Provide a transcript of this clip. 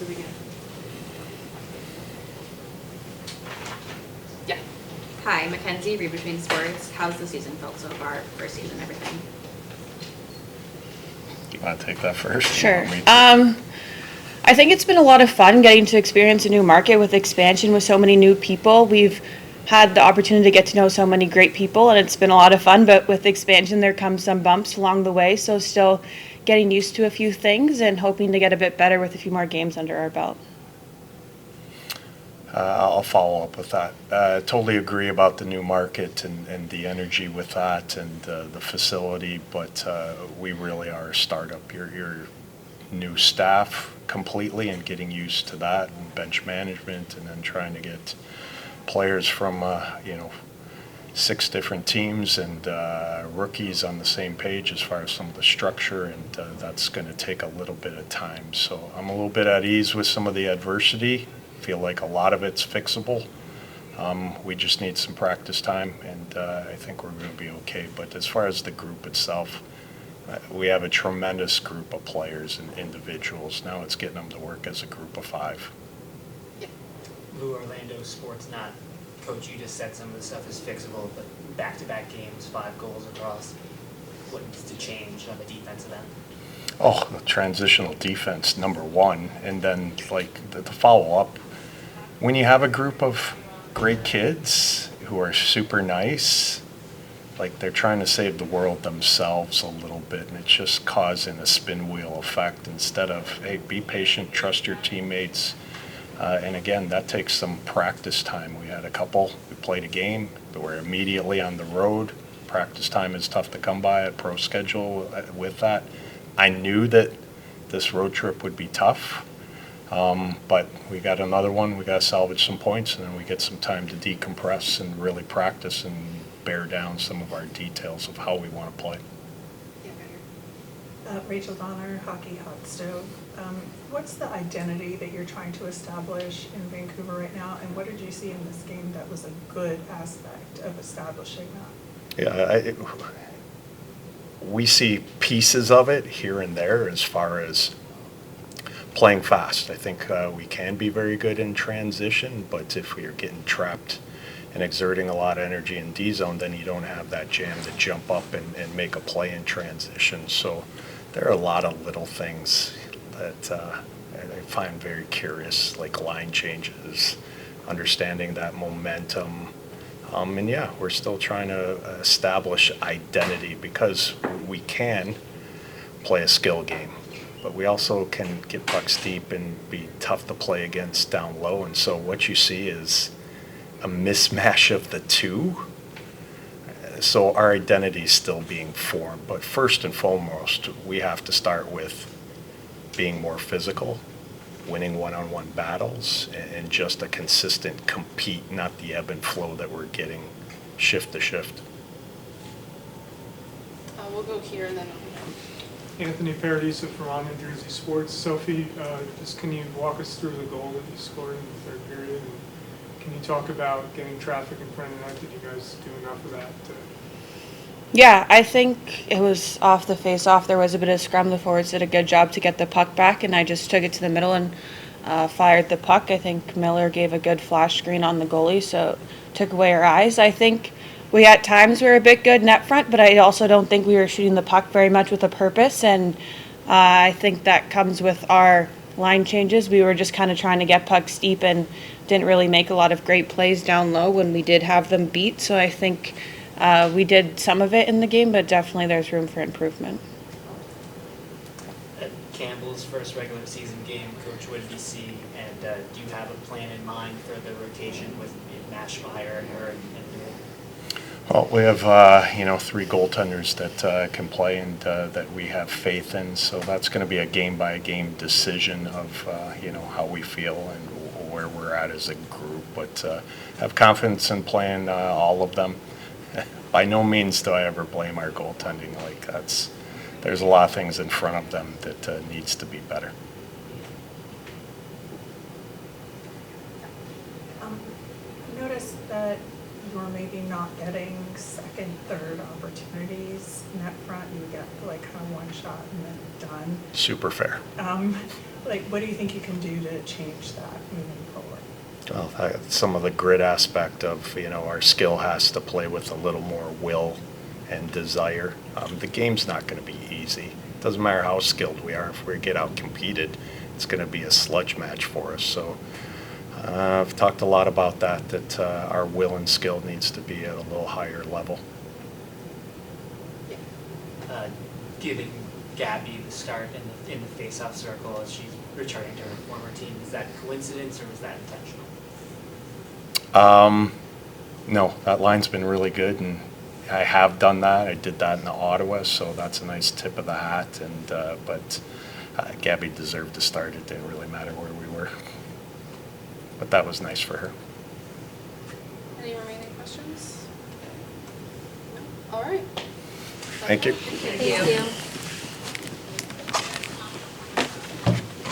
to begin. Yeah. Hi, Mackenzie, Read Between Sports. How's the season felt so far? First season, everything. Do you want to take that first? Sure. I think it's been a lot of fun getting to experience a new market with expansion with so many new people. We've had the opportunity to get to know so many great people, and it's been a lot of fun, but with expansion there comes some bumps along the way, so still getting used to a few things and hoping to get a bit better with a few more games under our belt. I'll follow up with that. Totally agree about the new market and the energy with that and the facility, but we really are a startup. You're new staff completely and getting used to that and bench management and then trying to get players from 6 different teams and rookies on the same page as far as some of the structure, and that's going to take a little bit of time. So I'm a little bit at ease with some of the adversity. Feel like a lot of it's fixable. We just need some practice time, and I think we're going to be okay. But as far as the group itself, we have a tremendous group of players and individuals. Now it's getting them to work as a group of 5. Lou, Orlando sports not coach, you just said some of the stuff is fixable, but back-to-back games, 5 goals across. What needs to change on the defensive end? Oh, the transitional defense, number 1, and then like the follow-up. When you have a group of great kids who are super nice, like they're trying to save the world themselves a little bit, and it's just causing a spin wheel effect instead of, hey, be patient, trust your teammates. And again, that takes some practice time. We had a couple, we played a game, but we're immediately on the road. Practice time is tough to come by, a pro schedule with that. I knew that this road trip would be tough, but we got another one. We got to salvage some points, and then we get some time to decompress and really practice and bear down some of our details of how we want to play. Rachel Donner, Hockey Hot Stove. What's the identity that you're trying to establish in Vancouver right now, and what did you see in this game that was a good aspect of establishing that? Yeah, we see pieces of it here and there as far as playing fast. I think we can be very good in transition, but if we are getting trapped and exerting a lot of energy in D-zone, then you don't have that jam to jump up and make a play in transition. So there are a lot of little things that I find very curious, like line changes, understanding that momentum. And yeah, we're still trying to establish identity because we can play a skill game, but we also can get pucks deep and be tough to play against down low. And so what you see is a mismatch of the two. So our identity is still being formed, but first and foremost, we have to start with being more physical, winning one-on-one battles, and just a consistent compete, not the ebb and flow that we're getting shift to shift. We'll go here and then. Anthony Paradiso from On New Jersey Sports. Sophie, just can you walk us through the goal that you scored in the 3rd period? And can you talk about getting traffic in front of the net? Did you guys do enough of that? Yeah, I think it was off the face-off. There was a bit of scrum. The forwards did a good job to get the puck back, and I just took it to the middle and fired the puck. I think Miller gave a good flash screen on the goalie, so it took away our eyes. I think we at times were a bit good net front, but I also don't think we were shooting the puck very much with a purpose, and I think that comes with our line changes. We were just kind of trying to get pucks deep and didn't really make a lot of great plays down low when we did have them beat, so I think we did some of it in the game, but definitely there's room for improvement. At Campbell's first regular season game, Coach, what did you see? And do you have a plan in mind for the rotation with Mashmeyer and her? Well, we have 3 goaltenders that can play and that we have faith in. So that's going to be a game-by-game decision of how we feel and where we're at as a group. But have confidence in playing all of them. By no means do I ever blame our goaltending. There's a lot of things in front of them that needs to be better. Notice that who are maybe not getting second, third opportunities net front, you get like kind of one shot and then done. Super fair. Like, what do you think you can do to change that moving forward? Well, some of the grit aspect of, our skill has to play with a little more will and desire. The game's not going to be easy. Doesn't matter how skilled we are. If we get out competed, it's going to be a sludge match for us. So I've talked a lot about that our will and skill needs to be at a little higher level. Giving Gabby the start in the face-off circle as she's returning to her former team, is that coincidence or was that intentional? No, that line's been really good, and I have done that. I did that in Ottawa, so that's a nice tip of the hat. And but Gabby deserved to start. It didn't really matter where we were, but that was nice for her. Any remaining questions? No? All right. Thank you. Thank you.